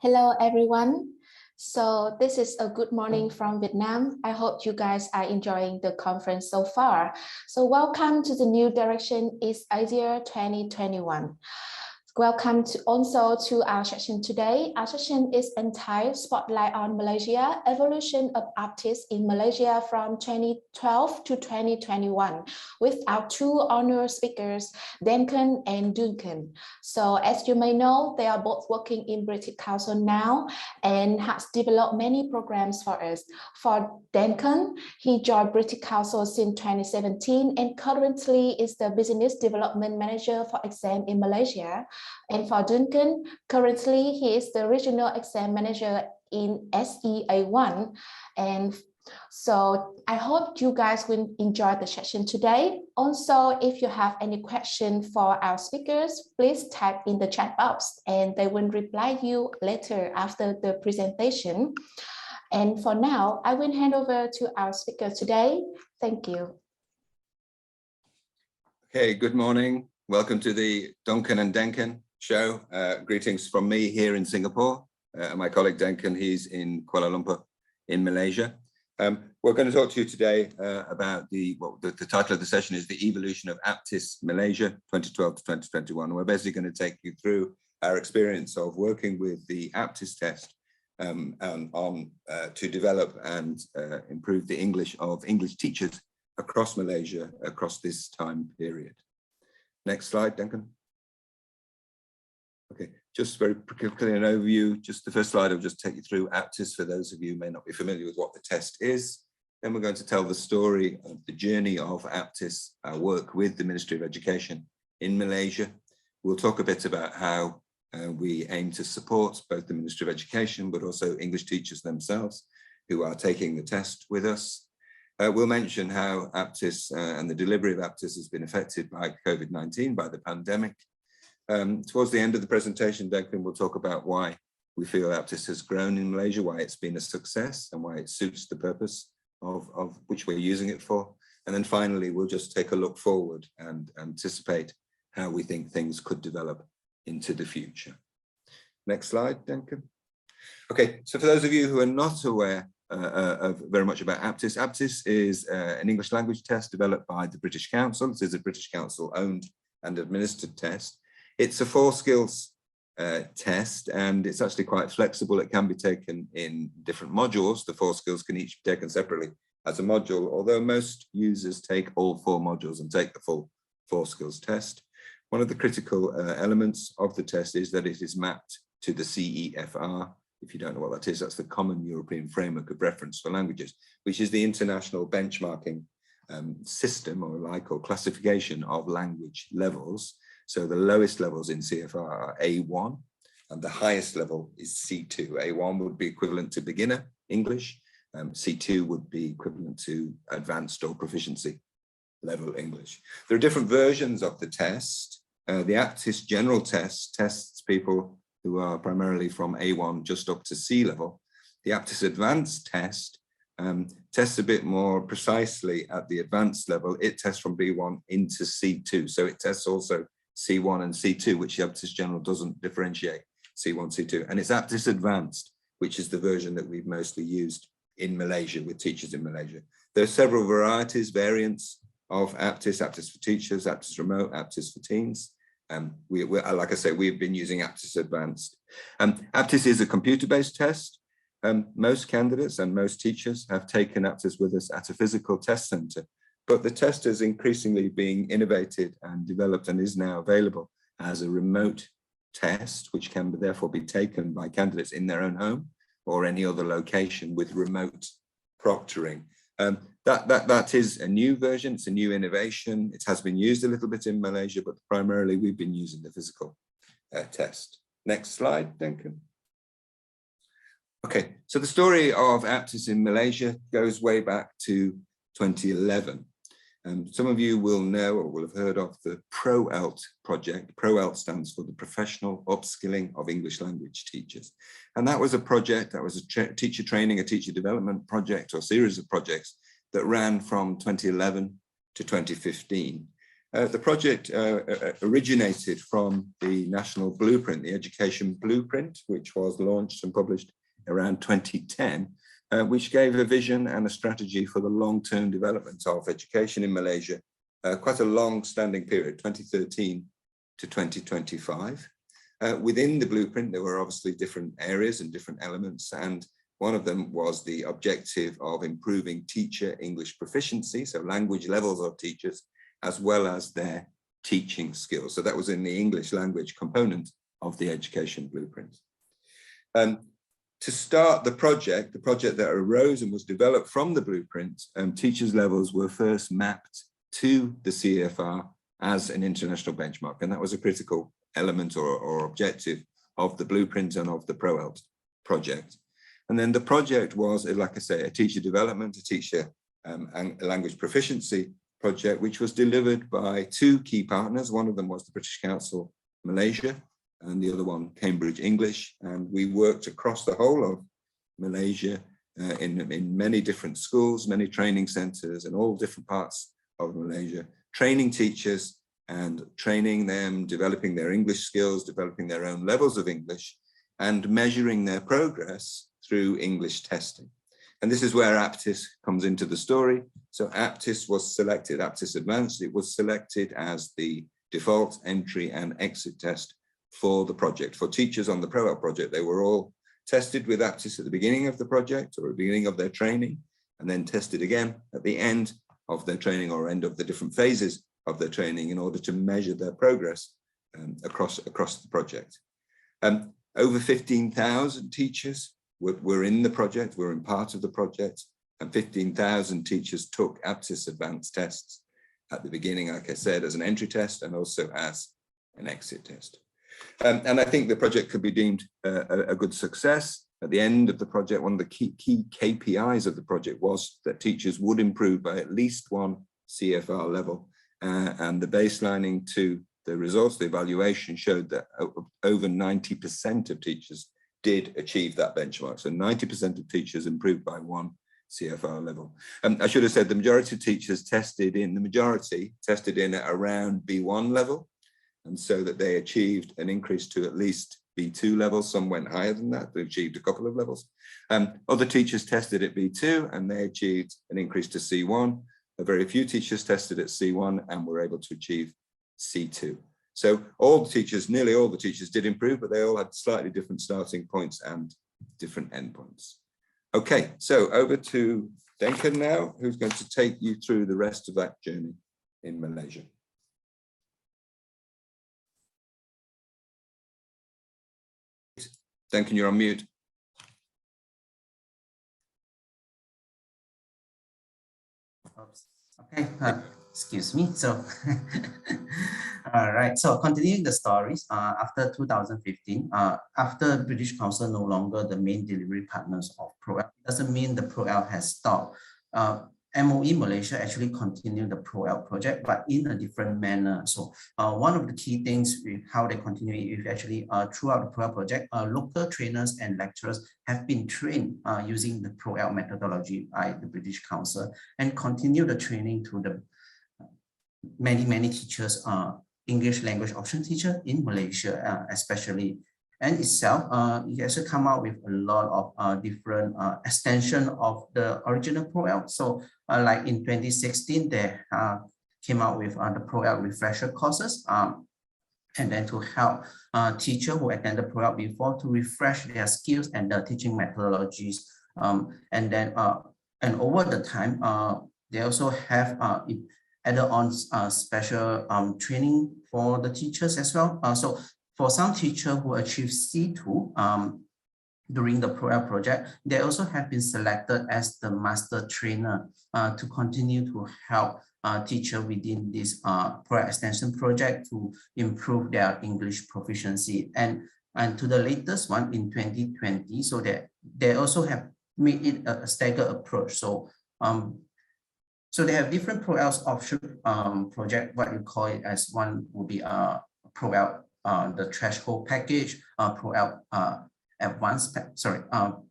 Hello, everyone. So this is a good morning from Vietnam. I hope you guys are enjoying the conference so far. So welcome to the New Direction East Asia 2021. Welcome also to our session today. Our session is entitled Spotlight on Malaysia, Evolution of Aptis in Malaysia from 2012 to 2021 with our two honor speakers, Duncan and Duncan. So as you may know, they are both working in British Council now and has developed many programs for us. For Duncan, he joined British Council since 2017 and currently is the Business Development Manager for exam in Malaysia. And for Duncan, currently he is the Regional Exam Manager in SEA1. And so I hope you guys will enjoy the session today. Also, if you have any question for our speakers, please type in the chat box and they will reply you later after the presentation. And for now, I will hand over to our speaker today. Thank you. Okay, good morning. Welcome to the Duncan and Duncan show. Greetings from me here in Singapore. My colleague Duncan, he's in Kuala Lumpur in Malaysia. We're going to talk to you today about the title of the session is The Evolution of Aptis Malaysia 2012 to 2021. We're basically going to take you through our experience of working with the Aptis test to develop and improve the English of English teachers across Malaysia across this time period. Next slide, Duncan. Okay, just very quickly an overview. Just the first slide, I'll just take you through Aptis for those of you who may not be familiar with what the test is. Then we're going to tell the story of the journey of Aptis, our work with the Ministry of Education in Malaysia. We'll talk a bit about how we aim to support both the Ministry of Education, but also English teachers themselves who are taking the test with us. We'll mention how Aptis and the delivery of Aptis has been affected by COVID-19, by the pandemic. Towards the end of the presentation, Duncan will talk about why we feel Aptis has grown in Malaysia, why it's been a success and why it suits the purpose of which we're using it for. And then finally, we'll just take a look forward and anticipate how we think things could develop into the future. Next slide, Duncan. Okay, so for those of you who are not aware very much about Aptis. Aptis is an English language test developed by the British Council. This is a British Council owned and administered test. It's a 4 skills test and it's actually quite flexible. It can be taken in different modules. The 4 skills can each be taken separately as a module, although most users take all 4 modules and take the full 4 skills test. One of the critical elements of the test is that it is mapped to the CEFR. If you don't know what that is, that's the Common European Framework of Reference for Languages, which is the international benchmarking system or classification of language levels. So the lowest levels in CFR are A1 and the highest level is C2. A1 would be equivalent to beginner English. C2 would be equivalent to advanced or proficiency level English. There are different versions of the test. The Aptis general test tests people who are primarily from A1 just up to C level. The Aptis advanced test tests a bit more precisely at the advanced level. It tests from B1 into C2. So it tests also C1 and C2, which the Aptis general doesn't differentiate, C1, C2. And it's Aptis advanced, which is the version that we've mostly used in Malaysia with teachers in Malaysia. There are several varieties, variants of Aptis, Aptis for teachers, Aptis remote, Aptis for teens. Like I say, we've been using Aptis Advanced. Aptis is a computer-based test. Most candidates and most teachers have taken Aptis with us at a physical test center, but the test is increasingly being innovated and developed and is now available as a remote test, which can therefore be taken by candidates in their own home or any other location with remote proctoring. That is a new version, it's a new innovation. It has been used a little bit in Malaysia, but primarily we've been using the physical test. Next slide, Duncan. Okay, so the story of Aptis in Malaysia goes way back to 2011. Some of you will know or will have heard of the ProELT project. ProELT stands for the Professional Upskilling of English Language Teachers. And that was a project, that was a teacher training, a teacher development project or series of projects that ran from 2011 to 2015. The project originated from the National Blueprint, the Education Blueprint, which was launched and published around 2010, which gave a vision and a strategy for the long-term development of education in Malaysia, quite a long-standing period, 2013 to 2025. Within the blueprint, there were obviously different areas and different elements, and one of them was the objective of improving teacher English proficiency, so language levels of teachers, as well as their teaching skills. So that was in the English language component of the education blueprint. To start the project that arose and was developed from the blueprint, teachers' levels were first mapped to the CFR as an international benchmark. And that was a critical element or objective of the blueprint and of the ProELT project. And then the project was, like I say, a teacher development, a teacher and language proficiency project, which was delivered by two key partners. One of them was the British Council Malaysia, and the other one Cambridge English. And we worked across the whole of Malaysia in many different schools, many training centres in all different parts of Malaysia, training teachers and training them, developing their English skills, developing their own levels of English, and measuring their progress through English testing. And this is where Aptis comes into the story. So Aptis was selected, Aptis Advanced, it was selected as the default entry and exit test for the project. For teachers on the ProELT project, they were all tested with Aptis at the beginning of the project or at the beginning of their training, and then tested again at the end of their training or end of the different phases of their training in order to measure their progress across the project. Over 15,000 teachers were in the project, were in part of the project, and 15,000 teachers took Aptis Advanced tests at the beginning, like I said, as an entry test and also as an exit test. And I think the project could be deemed a good success. At the end of the project, one of the key KPIs of the project was that teachers would improve by at least one CFR level. And the baselining to the results, the evaluation showed that over 90% of teachers did achieve that benchmark. So 90% of teachers improved by one CFR level. I should have said the majority of teachers tested in at around B1 level. And so that they achieved an increase to at least B2 levels. Some went higher than that, they achieved a couple of levels. Other teachers tested at B2 and they achieved an increase to C1. A very few teachers tested at C1 and were able to achieve C2. So all the teachers, nearly all the teachers did improve, but they all had slightly different starting points and different endpoints. Okay, so over to Denken now, who's going to take you through the rest of that journey in Malaysia. Denken, you're on mute. Oops. Okay, excuse me. So, all right. So continuing the stories, after 2015, after British Council no longer the main delivery partners of ProELT, doesn't mean the ProELT has stopped. MOE Malaysia actually continued the ProELT project, but in a different manner. So one of the key things with how they continue is actually throughout the ProELT project, local trainers and lecturers have been trained using the ProELT methodology by the British Council and continue the training to the many teachers, English language option teacher in Malaysia, especially. And itself, it also come out with a lot of different extension of the original ProELT. So like in 2016, they came out with the ProELT refresher courses, and then to help teachers who attended ProELT before to refresh their skills and the teaching methodologies. And then and over the time, they also have added on special training for the teachers as well. So for some teachers who achieve C2 during the ProELT project, they also have been selected as the master trainer to continue to help teachers within this ProELT extension project to improve their English proficiency. And to the latest one in 2020, so that they also have made it a staggered approach. So so they have different ProELT option project. What you call it as one would be ProELT the threshold package, ProELT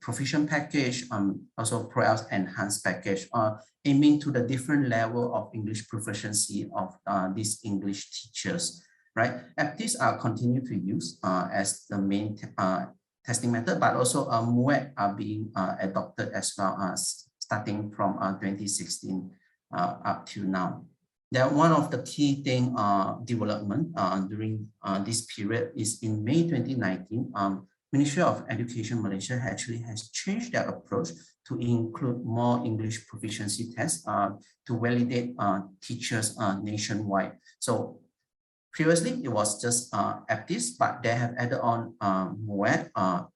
proficient package, also Pro-IELTS enhanced package, aiming to the different level of English proficiency of these English teachers, right? Aptis are continue to use as the main testing method, but also MUET are being adopted as well as starting from 2016 up to now. That one of the key thing development during this period is in May 2019, Ministry of Education Malaysia actually has changed their approach to include more English proficiency tests to validate teachers nationwide. So previously it was just Aptis, but they have added on MUET,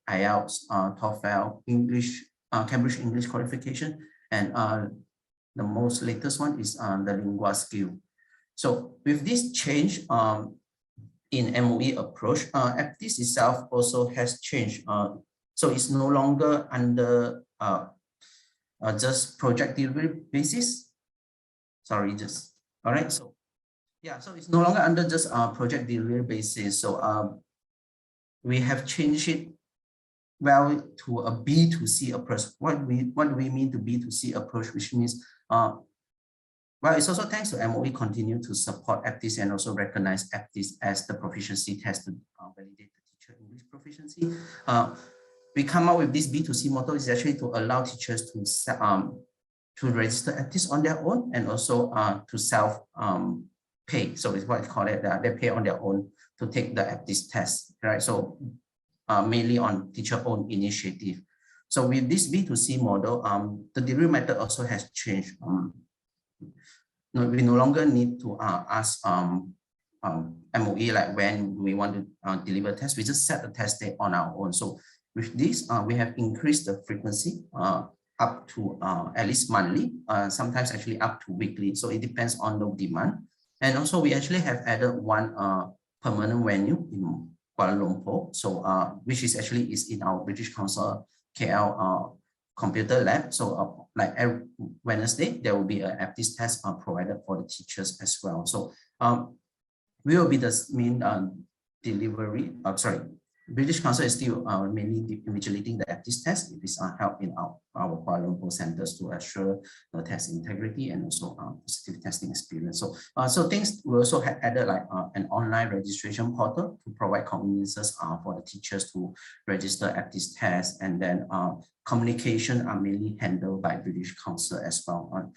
IELTS, TOEFL, English, Cambridge English qualification, and the most latest one is the Lingua skill. So with this change in MOE approach, Aptis itself also has changed. So it's no longer under just project delivery basis. Sorry, just all right. So yeah, so it's no longer under just project delivery basis. So we have changed it well to a B2C approach. What do we mean to B2C approach? Which means well, it's also thanks to MOE continue to support Aptis and also recognize Aptis as the proficiency test to validate the teacher English proficiency. We come up with this B2C model is actually to allow teachers to register Aptis on their own and also to self pay. So it's what I call it, they pay on their own to take the Aptis test, right? So mainly on teacher own initiative. So with this B2C model, the delivery method also has changed. We no longer need to ask MOE like when we want to deliver tests. We just set the test date on our own. So with this, we have increased the frequency up to at least monthly, sometimes actually up to weekly. So it depends on the demand. And also we actually have added one permanent venue in Kuala Lumpur. So which is actually is in our British Council KL computer lab. So like every Wednesday, there will be an Aptis test provided for the teachers as well. So we will be the main delivery, British Council is still mainly invigilating the Aptis test. It is held in our Kuala Lumpur centers to assure the test integrity and also positive testing experience. So, so things we also had added like an online registration portal to provide conveniences for the teachers to register Aptis tests, and then communication are mainly handled by British Council as well.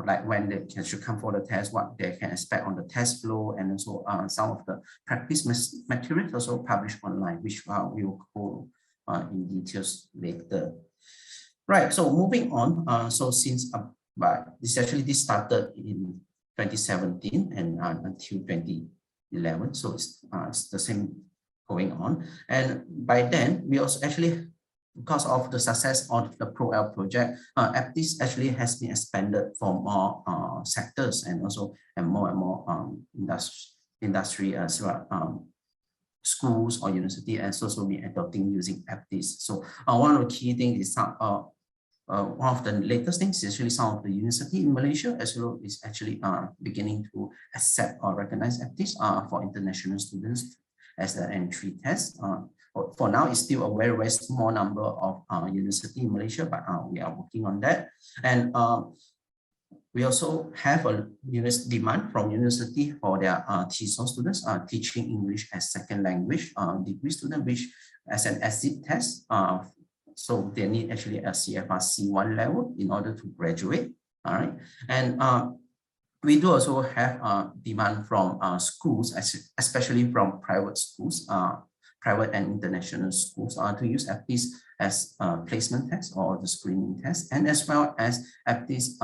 Like when they should come for the test, what they can expect on the test flow, and also some of the practice materials also published online, which we will go in details later. Right, so moving on, so since this started in 2017 and until 2011, so it's the same going on. And by then, we also actually, because of the success of the Pro-IELTS project, Aptis actually has been expanded for more sectors and also more industry as well. Schools or university and also be adopting using Aptis. So one of the key things is one of the latest things is actually some of the university in Malaysia as well is actually beginning to accept or recognize Aptis for international students as an entry test. For now, it's still a very, very small number of university in Malaysia, but we are working on that. And we also have a demand from university for their TESOL students teaching English as second language degree student, which as an exit test. So they need actually a CFR C1 level in order to graduate. All right, and we do also have demand from schools, especially from private schools. Private and international schools to use Aptis as placement test or the screening test, and as well as Aptis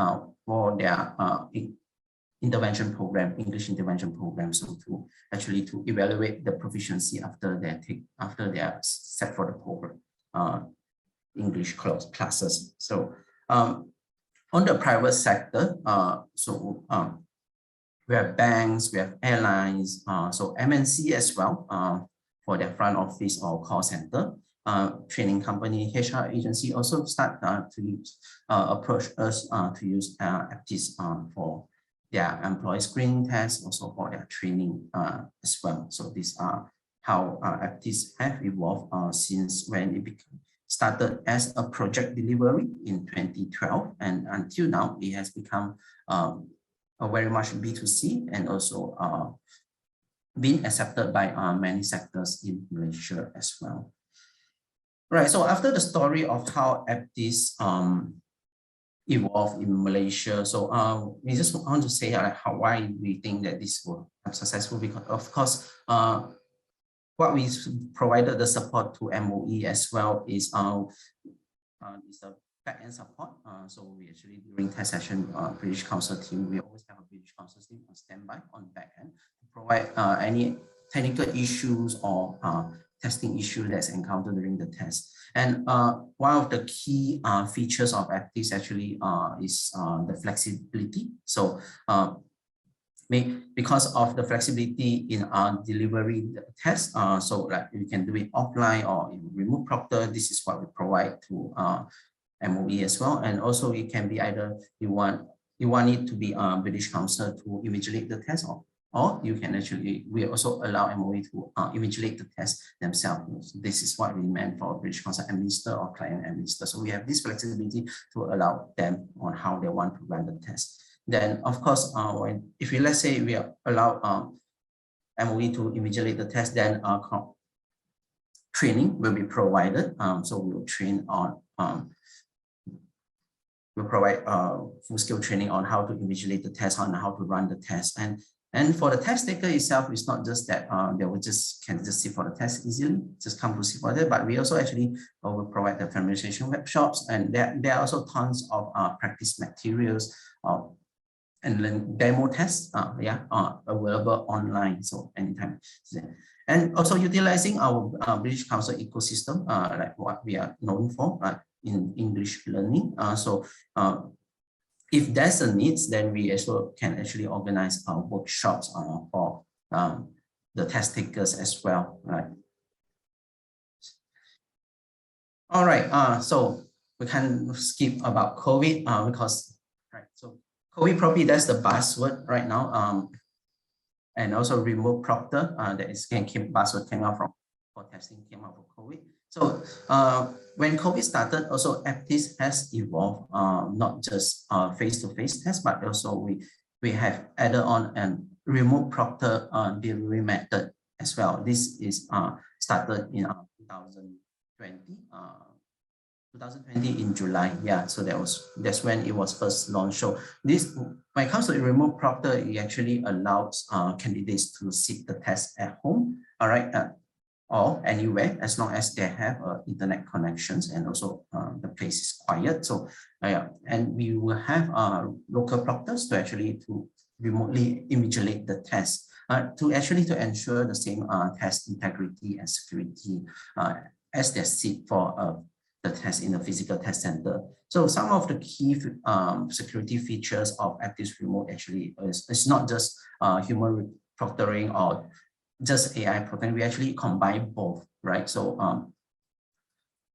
for their intervention program, English intervention program. So to actually to evaluate the proficiency after they are set for the program English classes. So on the private sector, we have banks, we have airlines, so MNC as well. For their front office or call center, training company, HR agency also start to use, approach us to use Aptis for their employee screening tests, also for their training as well. So these are how Aptis have evolved since when it started as a project delivery in 2012, and until now it has become a very much B2C and also been accepted by many sectors in Malaysia as well. Right, so after the story of how Aptis evolved in Malaysia, so we just want to say why we think that this will be successful, because of course what we provided the support to MOE as well is the back-end support. So we actually during test session, British Council team, we always have a British Council team on standby on back-end to provide any technical issues or testing issue that's encountered during the test. And one of the key features of Aptis actually is the flexibility. So because of the flexibility in delivery the test, so like you can do it offline or in remote Proctor. This is what we provide to MOE as well. And also it can be either you want it to be British Council to invigilate the test, or you can actually, we also allow MOE to invigilate the test themselves. So this is what we meant for British Council administrator or client administrator. So we have this flexibility to allow them on how they want to run the test. Then of course, if we, let's say we allow MOE to invigilate the test, then training will be provided. So we will train on, we'll provide full-scale training on how to invigilate the test, on how to run the test. And for the test taker itself, it's not just that they will can just sit for the test easily, just come to sit for it, but we also actually will provide the familiarization workshops, and there are also tons of practice materials and then demo tests, available online, so anytime. And also utilizing our British Council ecosystem, like what we are known for in English learning. If there's a needs, then we also can actually organize workshops for the test takers as well, right? All right, so we can skip about COVID because, right, so COVID probably that's the buzzword right now, and also remote Proctor, that is buzzword came out from for testing came out for COVID. So when COVID started, also Aptis has evolved, not just face-to-face tests, but also we have added on an remote Proctor delivery method as well. This is started in 2020 in July. Yeah, so that's when it was first launched. So this, when it comes to remote Proctor, it actually allows candidates to sit the test at home, all right, or anywhere, as long as they have internet connections and also the place is quiet. So and we will have local proctors to actually to remotely invigilate the test to ensure the same test integrity and security as they sit for the test in the physical test center. So some of the key security features of Aptis Remote actually is not just human proctoring or just AI proctoring. We actually combine both, right? So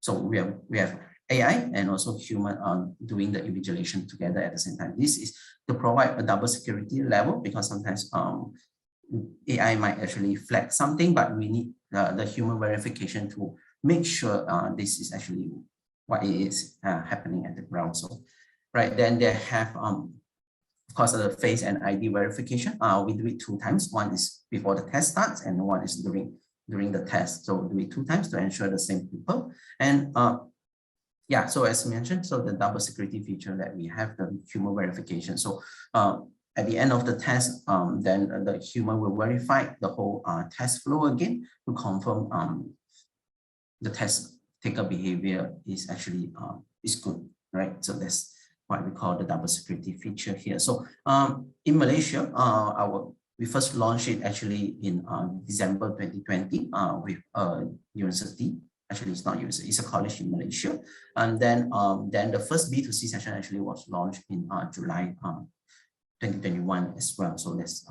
so we have AI and also human doing the invigilation together at the same time. This is to provide a double security level, because sometimes AI might actually flag something, but we need the human verification to make sure this is actually what is happening at the ground. So, right, then they have, of course, the face and ID verification. We do it 2 times. One is before the test starts, and one is during the test. So we do it 2 times to ensure the same people. And yeah, so as mentioned, so the double security feature that we have the human verification. So at the end of the test, then the human will verify the whole test flow again to confirm the test taker behavior is actually is good, right? So that's what we call the double security feature here. So in Malaysia, we first launched it actually in December 2020 with a university. Actually, it's not university, it's a college in Malaysia. And then the first B2C session actually was launched in July 2021 as well. So that's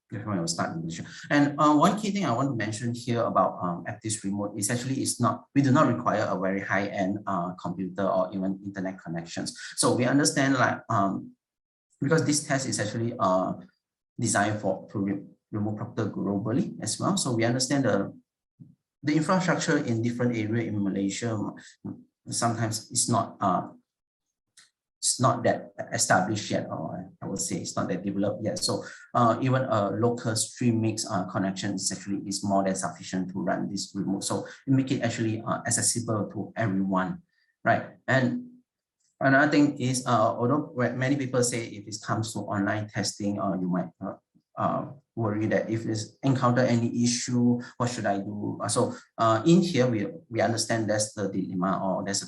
when we'll start in Malaysia. And one key thing I want to mention here about Aptis Remote is actually we do not require a very high-end computer or even internet connections. So we understand, like because this test is actually designed to remote proctor globally as well. So we understand the infrastructure in different areas in Malaysia sometimes it's not that established yet, or I would say it's not that developed yet. So even a local stream mix connection is more than sufficient to run this remote. So it make it actually accessible to everyone, right? And another thing is, although many people say if it comes to online testing, you might worry that if it's encounter any issue, what should I do? So in here, we understand that's the dilemma, or there's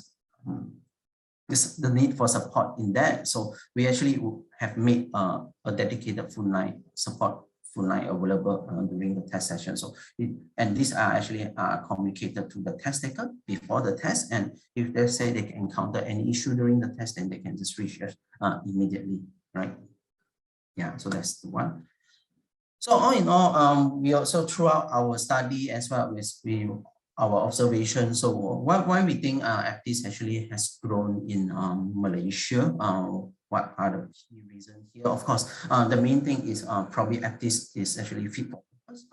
the need for support in that. So we actually have made a dedicated full night support available during the test session. So and these are actually communicated to the test taker before the test. And if they say they encounter any issue during the test, then they can just reach us immediately, right? Yeah, so that's the one. So all in all, we also throughout our study as well as our observation. So why we think Aptis actually has grown in Malaysia? What are the key reasons here? Of course, the main thing is probably Aptis is actually fit for purpose.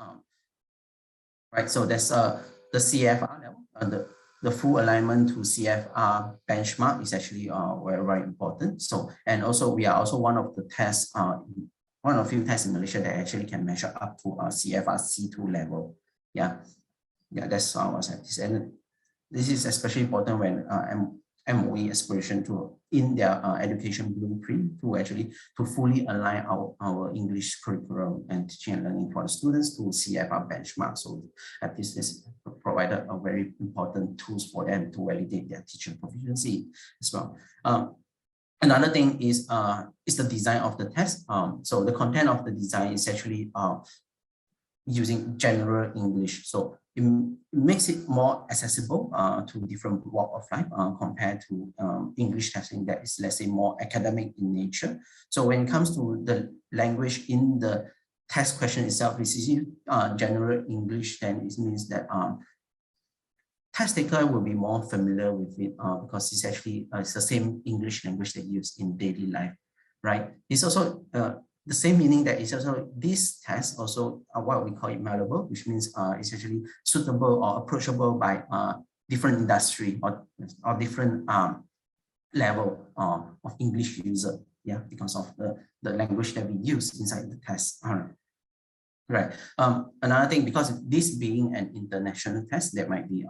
Right, so that's the CFR level. The full alignment to CFR benchmark is actually very important. So, and also we are also one of the tests, one of few tests in Malaysia that actually can measure up to CFR C2 level. Yeah, that's our Aptis. And this is especially important when MOE aspiration to in their education blueprint to fully align our English curriculum and teaching and learning for the students to CFR benchmark. So Aptis has provided a very important tools for them to validate their teaching proficiency as well. Another thing is the design of the test. So the content of the design is actually using general English. So it makes it more accessible to different walk of life compared to English testing that is, let's say, more academic in nature. So when it comes to the language in the test question itself, this is general English, then it means that test taker will be more familiar with it because it's actually it's the same English language they use in daily life, right? It's also the same meaning that it's also this test also what we call it malleable, which means it's actually suitable or approachable by different industry or different level of English user, yeah, because of the language that we use inside the test. Right. Another thing, because this being an international test, there might be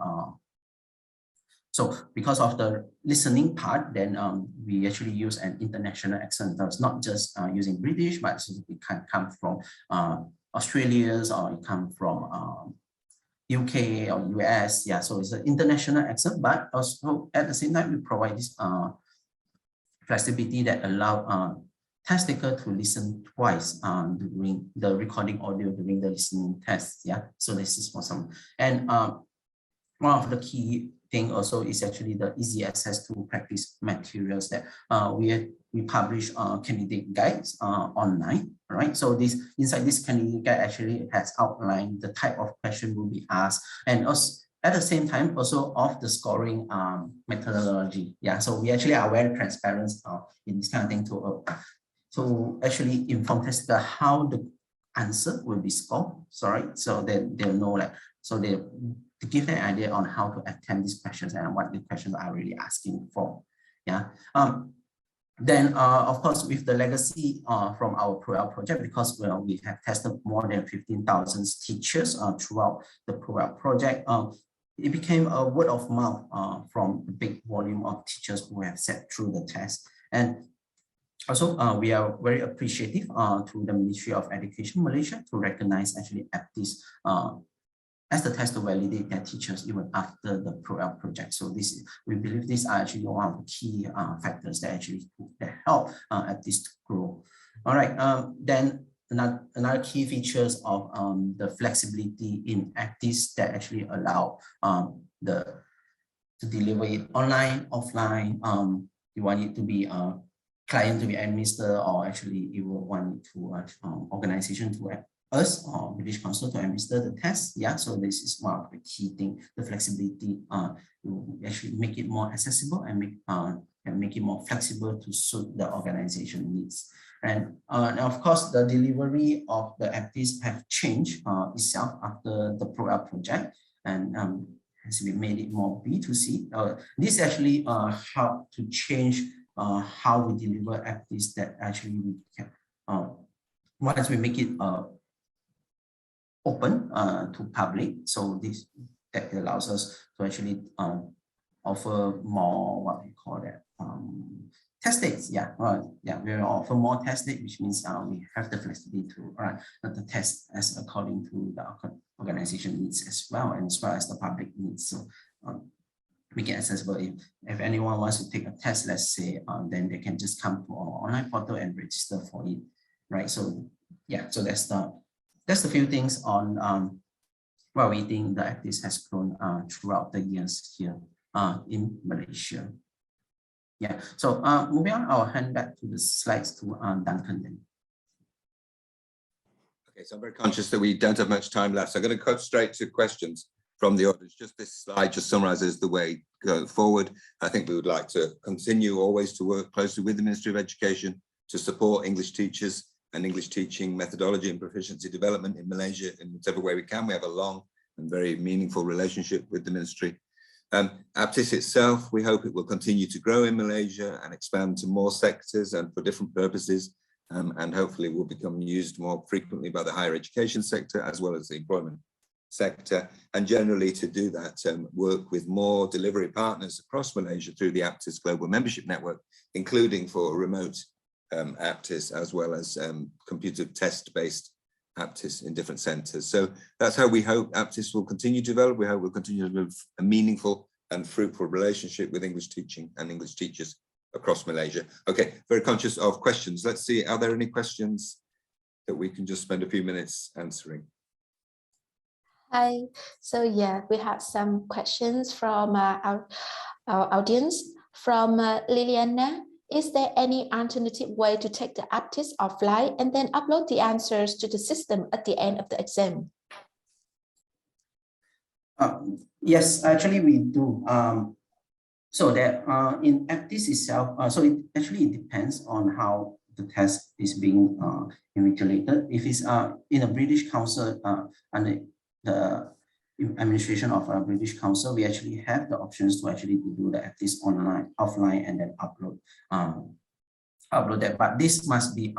so because of the listening part, then we actually use an international accent. That's not just using British, but it can come from Australians, or it come from UK or US. Yeah, so it's an international accent, but also at the same time we provide this flexibility that allow test taker to listen twice during the recording audio during the listening test. Yeah, so this is for some. And one of the key thing also is actually the easy access to practice materials that we publish candidate guides online, right? So this inside this candidate guide actually has outlined the type of question will be asked, and also at the same time also of the scoring methodology. Yeah, so we actually are very transparent in this kind of thing to actually inform tester how the answer will be scored. Sorry, so then they'll know, like, so they to give an idea on how to attempt these questions and what the questions are really asking for. Yeah. Then, of course, with the legacy from our project, because we have tested more than 15,000 teachers throughout the project, it became a word of mouth from the big volume of teachers who have sat through the test. And also, we are very appreciative to the Ministry of Education Malaysia to recognize actually Aptis as the test to validate their teachers even after the project. So this, we believe these are actually one of the key factors that actually help Aptis to grow. All right, then another key features of the flexibility in Aptis that actually allow to deliver it online, offline. You want it to be client to be administered, or actually you will want it to organization to us or British Council to administer the test. Yeah, so this is one of the key things, the flexibility to actually make it more accessible and make it more flexible to suit the organization needs. And of course, the delivery of the Aptis have changed itself after the project, and has been made it more B2C. This actually helped to change how we deliver Aptis, that actually we can, once we make it open to public, so that allows us to actually offer more, what we call that, test dates. Yeah, we offer more test dates, which means we have the flexibility to run the test as according to the organization needs as well, and as well as the public needs. So make it accessible. If anyone wants to take a test, let's say, then they can just come to our online portal and register for it, right? So yeah, so that's the few things on why we think the Aptis has grown throughout the years here in Malaysia. Yeah, so moving on, I'll hand back to the slides to Duncan then. Okay, so I'm very conscious that we don't have much time left. So I'm going to cut straight to questions from the audience. Just this slide just summarizes the way going forward. I think we would like to continue always to work closely with the Ministry of Education to support English teachers and English teaching methodology and proficiency development in Malaysia in whatever way we can. We have a long and very meaningful relationship with the ministry. Aptis itself, we hope it will continue to grow in Malaysia and expand to more sectors and for different purposes, and hopefully will become used more frequently by the higher education sector as well as the employment sector. And generally to do that, work with more delivery partners across Malaysia through the Aptis Global Membership Network, including for remote Aptis as well as computer test-based Aptis in different centres. So that's how we hope Aptis will continue to develop. We hope we'll continue to have a meaningful and fruitful relationship with English teaching and English teachers across Malaysia. Okay, very conscious of questions. Let's see, are there any questions that we can just spend a few minutes answering? Hi, so yeah, we have some questions from our audience. From Liliana. Is there any alternative way to take the Aptis offline and then upload the answers to the system at the end of the exam? Yes, actually we do. So that in Aptis itself, so it actually depends on how the test is being invigilated. If it's in a British Council under the administration of a British Council, we actually have the options to actually do the Aptis online, offline, and then upload that. But this must be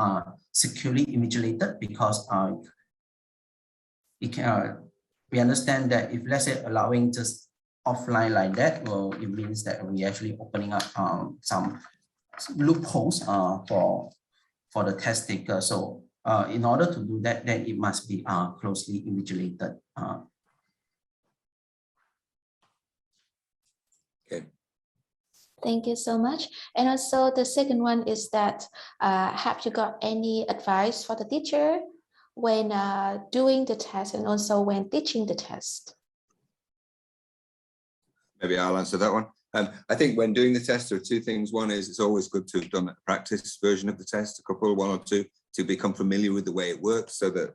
securely invigilated, because it can, we understand that if, let's say, allowing just offline like that, well, it means that we actually opening up some loopholes for the test taker. So in order to do that, then it must be closely invigilated. Okay. Thank you so much. And also the second one is that, have you got any advice for the teacher when doing the test and also when teaching the test? Maybe I'll answer that one. I think when doing the test, there are two things. One is it's always good to have done a practice version of the test, one or two, to become familiar with the way it works, so that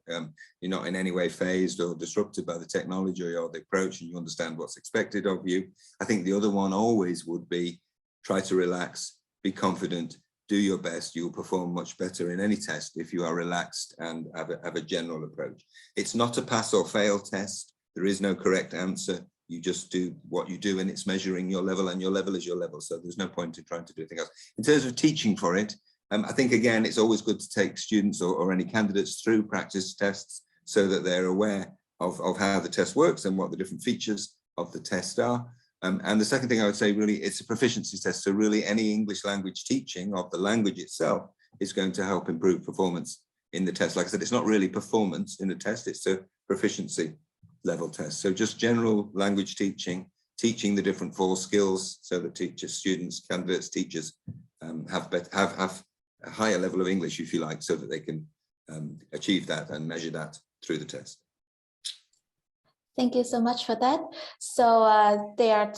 you're not in any way phased or disrupted by the technology or the approach, and you understand what's expected of you. I think the other one always would be try to relax, be confident, do your best. You'll perform much better in any test if you are relaxed and have a general approach. It's not a pass or fail test. There is no correct answer. You just do what you do, and it's measuring your level, and your level is your level. So there's no point in trying to do anything else. In terms of teaching for it, I think, again, it's always good to take students or any candidates through practice tests so that they're aware of how the test works and what the different features of the test are. And the second thing I would say, really, it's a proficiency test. So really any English language teaching of the language itself is going to help improve performance in the test. Like I said, it's not really performance in the test, it's a proficiency level test. So just general language teaching, teaching the different 4 skills so that teachers, students, candidates, teachers have a higher level of English, if you like, so that they can achieve that and measure that through the test. Thank you so much for that. So there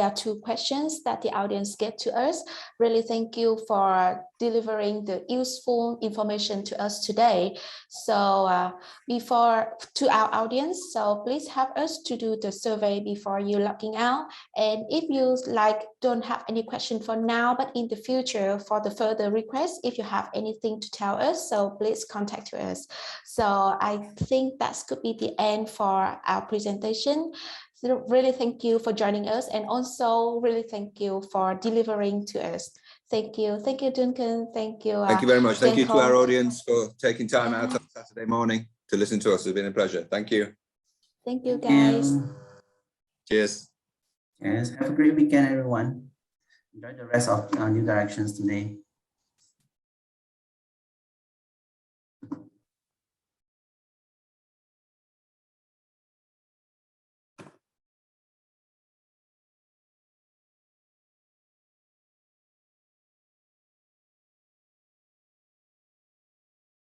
are two questions that the audience get to us. Really thank you for delivering the useful information to us today. So before to our audience, so please help us to do the survey before you logging out. And if you don't have any question for now, but in the future for the further requests, if you have anything to tell us, so please contact us. So I think that could be the end for our presentation. So really thank you for joining us, and also really thank you for delivering to us. Thank you. Thank you, Duncan. Thank you. Thank you very much. Thank you to our Denko. audience for taking time out on Saturday morning to listen to us. It's been a pleasure. Thank you. Thank you, guys. Cheers. Yes, have a great weekend, everyone. Enjoy the rest of New Directions today.